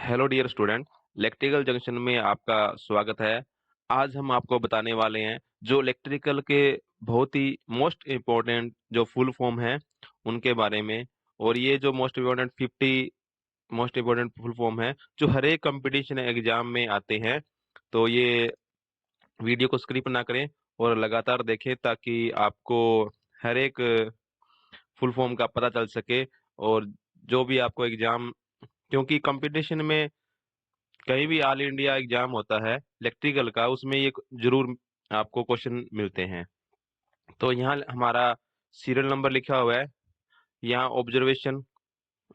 Hello dear student. Electrical junction में आपका स्वागत है। आज हम आपको बताने वाले हैं जो इलेक्ट्रिकल के बहुत ही मोस्ट इम्पोर्टेंट जो फुल फॉर्म है उनके बारे में। और ये जो most important 50 most important full form है जो हर एक कंपटीशन एग्जाम में आते हैं। तो ये वीडियो को स्किप ना करें और लगातार देखें ताकि आपको हर एक फुल फॉर्म का पता चल सके। और जो भी आपको एग्जाम, क्योंकि कंपटीशन में कहीं भी ऑल इंडिया एग्जाम होता है इलेक्ट्रिकल का, उसमें ये जरूर आपको क्वेश्चन मिलते हैं। तो यहाँ हमारा सीरियल नंबर लिखा हुआ है, यहाँ ऑब्जर्वेशन,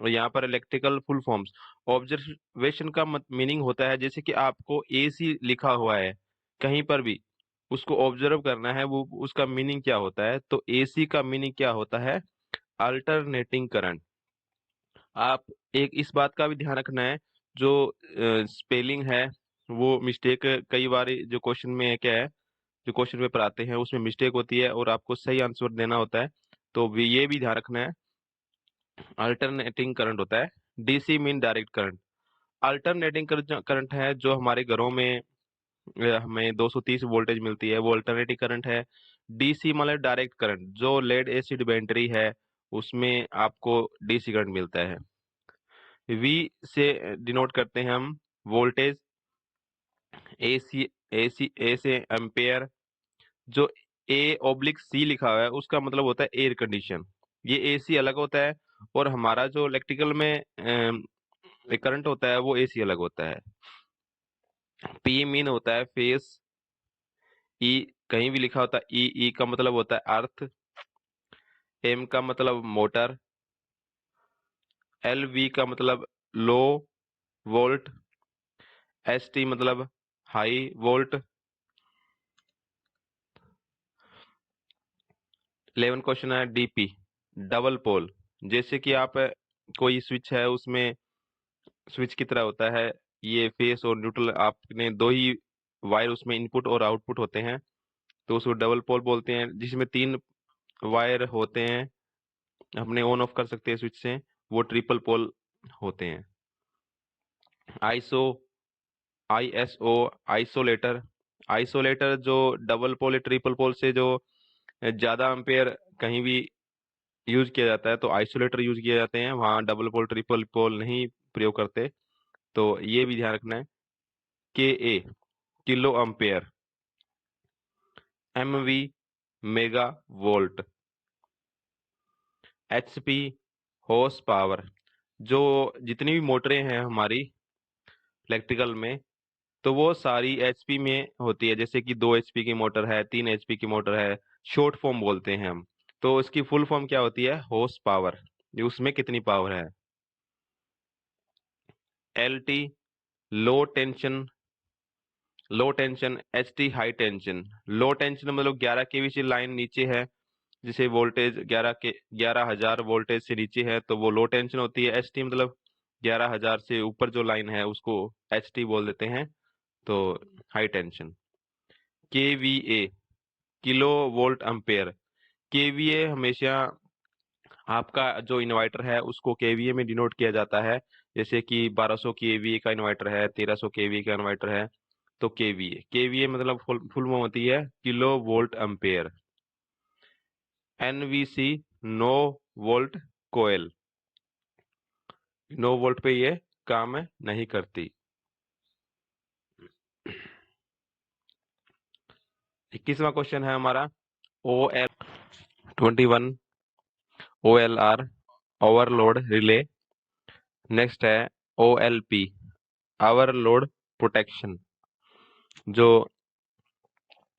और यहाँ पर इलेक्ट्रिकल फुल फॉर्म्स। ऑब्जर्वेशन का मीनिंग होता है जैसे कि आपको एसी लिखा हुआ है कहीं पर भी, उसको ऑब्जर्व करना है, वो उसका मीनिंग क्या होता है। तो एसी का मीनिंग क्या होता है? Alternating current. आप एक इस बात का भी ध्यान रखना है, जो स्पेलिंग है वो मिस्टेक कई बार जो क्वेश्चन में क्या है, जो क्वेश्चन पेपर आते हैं उसमें मिस्टेक होती है और आपको सही आंसर देना होता है। तो ये भी ध्यान रखना है। अल्टरनेटिंग करंट होता है। DC mean direct current. Alternating current है जो हमारे घरों में हमें 230 वोल्टेज मिलती है, वो अल्टरनेटिंग करंट है। डीसी मतलब डायरेक्ट करंट, जो लेड एसिड बैटरी है उसमें आपको डीसी करंट मिलता है। वी से डिनोट करते हैं हम वोल्टेज। ए से एम्पेयर। जो A/C लिखा हुआ है उसका मतलब होता है एयर कंडीशन। ये एसी अलग होता है और हमारा जो इलेक्ट्रिकल में करंट होता है वो एसी अलग होता है। पी मीन होता है फेस। ई कहीं भी लिखा होता है ई का मतलब होता है अर्थ। एम का मतलब मोटर। एल वी का मतलब लो वोल्ट। एस टी मतलब हाई वोल्ट। 11 क्वेश्चन है डीपी, डबल पोल। जैसे कि आप कोई स्विच है, उसमें स्विच की तरह होता है ये फेस और न्यूट्रल, आपने दो ही वायर उसमें इनपुट और आउटपुट होते हैं, तो उसको डबल पोल बोलते हैं। जिसमें 3 वायर होते हैं, अपने ऑन ऑफ कर सकते हैं स्विच से, वो ट्रिपल पोल होते हैं। ISO ISO isolator. आइसोलेटर जो डबल पोल या ट्रिपल पोल से जो ज्यादा एम्पेयर कहीं भी यूज किया जाता है तो आइसोलेटर यूज किए जाते हैं, वहाँ डबल पोल ट्रिपल पोल नहीं प्रयोग करते। तो ये भी ध्यान रखना है। K A kilo ampere. MV mega volt. HP horse power. जो जितनी भी मोटरें हैं हमारी इलेक्ट्रिकल में, तो वो सारी एचपी में होती है। जैसे कि 2 एचपी की मोटर है, 3 एचपी की मोटर है, शॉर्ट फॉर्म बोलते हैं हम। तो इसकी फुल फॉर्म क्या होती है? Horse power. ये उसमें कितनी पावर है। LT low tension. Low tension. HT high tension. Low tension मतलब 11 केवी से लाइन नीचे है, जिसे वोल्टेज 11,000 वोल्टेज से नीचे है तो वो लो टेंशन होती है। एचटी मतलब 11,000 से ऊपर जो लाइन है उसको एचटी बोल देते हैं, तो high tension. KVA kilo volt ampere. KVA हमेशा आपका जो इन्वर्टर है उसको केवीए में डिनोट किया जाता है। जैसे कि 1200 केवीए का इन्वर्टर है, 1300 केवीए का इन्वर्टर है, तो केवीए केवीए मतलब फुल फॉर्म होती है kilo volt ampere. NVC no volt coil. No volt पे ये काम नहीं करती। 21वां क्वेश्चन है हमारा O L 21 O L R overload relay. Next है O L P overload protection. जो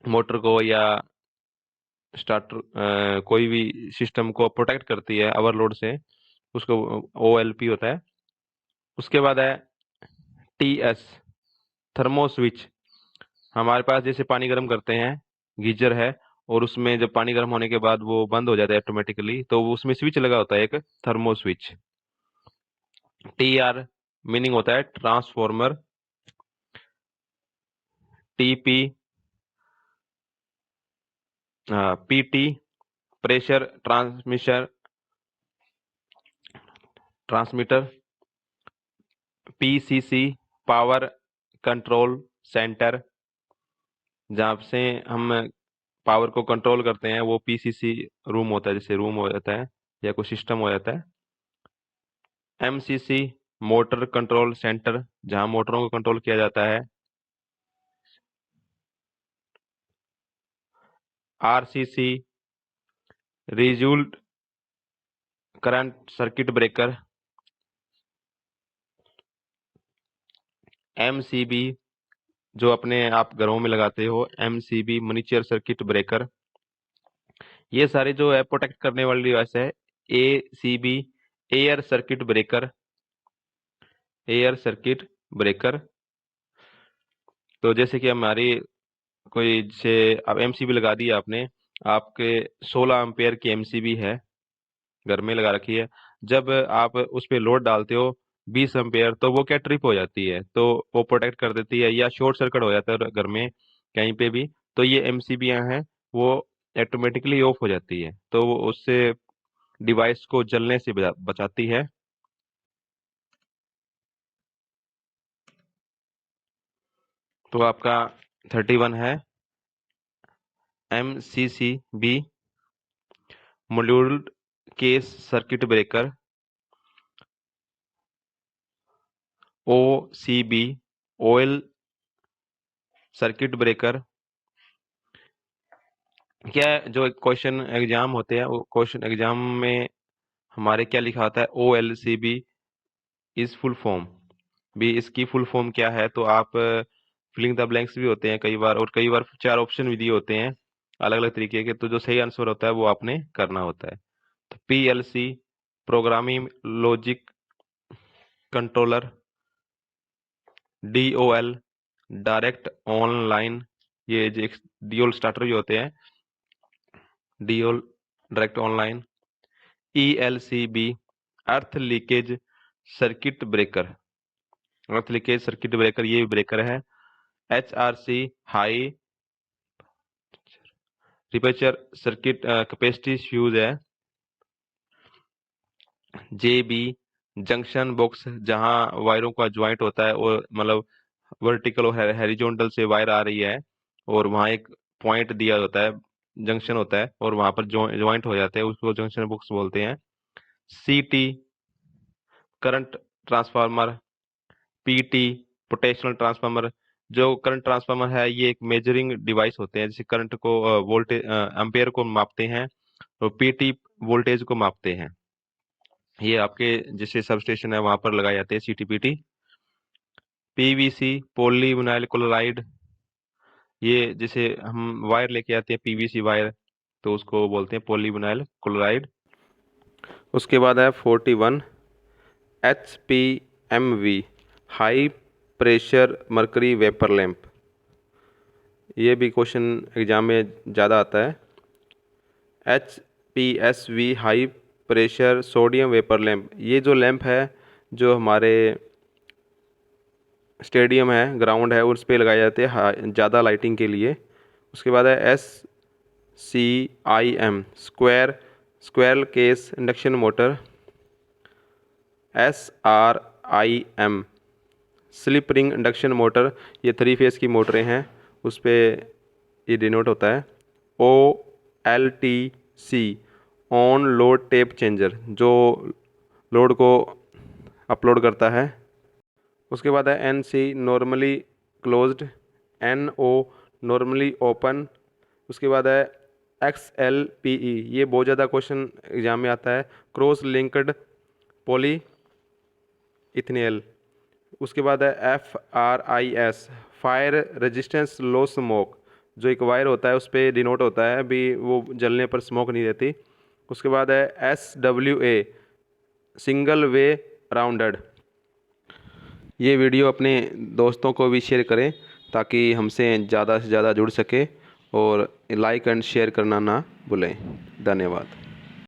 मोटर को या स्टार्टर कोई भी सिस्टम को प्रोटेक्ट करती है ओवरलोड से, उसको ओ एल पी होता है। उसके बाद है टी एस थर्मो स्विच। हमारे पास जैसे पानी गर्म करते हैं, गीजर है, और उसमें जब पानी गर्म होने के बाद वो बंद हो जाता है ऑटोमेटिकली, तो वो उसमें स्विच लगा होता है एक, thermo switch. T R meaning होता है transformer. TP PT pressure transmitter. PCC power control centre, जहाँ से हम पावर को कंट्रोल करते हैं, वो पीसीसी रूम होता है, जैसे रूम हो जाता है या कोई सिस्टम हो जाता है। एमसीसी मोटर कंट्रोल सेंटर, जहाँ मोटरों को कंट्रोल किया जाता है। RCC result current circuit breaker. MCB जो अपने आप घरों में लगाते हो, एमसीबी मिनिएचर सर्किट ब्रेकर। ये सारे जो है प्रोटेक्ट करने वाली डिवाइस है। ACB air circuit breaker, air circuit breaker. तो जैसे कि हमारी कोई जैसे अब एमसीबी लगा दी आपने, आपके 16 एम्पेयर की एमसीबी है, घर में लगा रखी है। जब आप उस पे लोड डालते हो 20 एम्पेयर, तो वो क्या ट्रिप हो जाती है, तो वो प्रोटेक्ट कर देती है, या शॉर्ट सर्किट हो जाता है घर में कहीं पे भी, तो ये एमसीबीयां हैं वो ऑटोमेटिकली ऑफ हो जाती है, तो वो उससे डिवाइस को जलने से बचाती है। तो आपका 31 है MCCB moulded case circuit breaker. OCB oil circuit breaker. क्या है, जो क्वेश्चन एग्जाम होते हैं, वो क्वेश्चन एग्जाम में हमारे क्या लिखा होता है, O L C B is full form भी, इसकी फुल फॉर्म क्या है, तो आप फिलिंग द ब्लैंक्स भी होते हैं कई बार, और कई बार 4 ऑप्शन भी दिए होते हैं अलग अलग तरीके के, तो जो सही आंसर होता है वो आपने करना होता है। तो PLC programming logic controller. DOL direct online, ये जो डीओल स्टार्टर भी होते हैं, DOL direct online. ELCB earth leakage circuit breaker, earth leakage circuit breaker ये भी ब्रेकर है। HRC high rupture circuit capacity fuse है। जेबी जंक्शन बॉक्स, जहां वायरों का ज्वाइंट होता है, और मतलब वर्टिकल और हॉरिजॉन्टल से वायर आ रही है, और वहां एक पॉइंट दिया होता है, जंक्शन होता है, और वहां पर ज्वाइंट हो जाते हैं, उसको जंक्शन बॉक्स बोलते हैं। सीटी current transformer. PT potential transformer, जो करंट ट्रांसफार्मर है, ये एक मेजरिंग डिवाइस होते हैं, जैसे करंट को वोल्टेज एम्पेयर को मापते हैं, और पीटी वोल्टेज को मापते हैं। ये आपके जैसे सब स्टेशन है वहां पर लगाए जाते हैं सीटीपीटी। पीवीसी पॉलीविनाइल क्लोराइड, ये जैसे हम वायर लेके आते हैं पीवीसी वायर, तो उसको बोलते हैं पॉलीविनाइल क्लोराइड। उसके बाद है 41 HPMV high pressure mercury vapour lamp. ये भी क्वेश्चन एग्जाम में ज़्यादा आता है। HPSV high pressure sodium vapour lamp, ये जो लैंप है जो हमारे स्टेडियम है, ग्राउंड है, उस पे लगाए जाते हैं ज़्यादा लाइटिंग के लिए। उसके बाद है SCIM square case induction motor. SRIM slip ring induction motor, ये 3 फेस की मोटरें हैं, उस पर ये डिनोट होता है। OLTC on load tap changer, जो लोड को अपलोड करता है। उसके बाद है NC normally closed, NO normally open. उसके बाद है XLPE, ये बहुत ज़्यादा क्वेश्चन एग्जाम में आता है, क्रॉस लिंक्ड पॉली इथेनॉल। उसके बाद है FRIS fire resistance low smoke, जो एक वायर होता है उस पर डिनोट होता है, अभी वो जलने पर स्मोक नहीं रहती। उसके बाद है SWA सिंगल वे राउंडेड। ये वीडियो अपने दोस्तों को भी शेयर करें, ताकि हमसे ज़्यादा से ज़्यादा जुड़ सके, और लाइक एंड शेयर करना ना भूलें। धन्यवाद।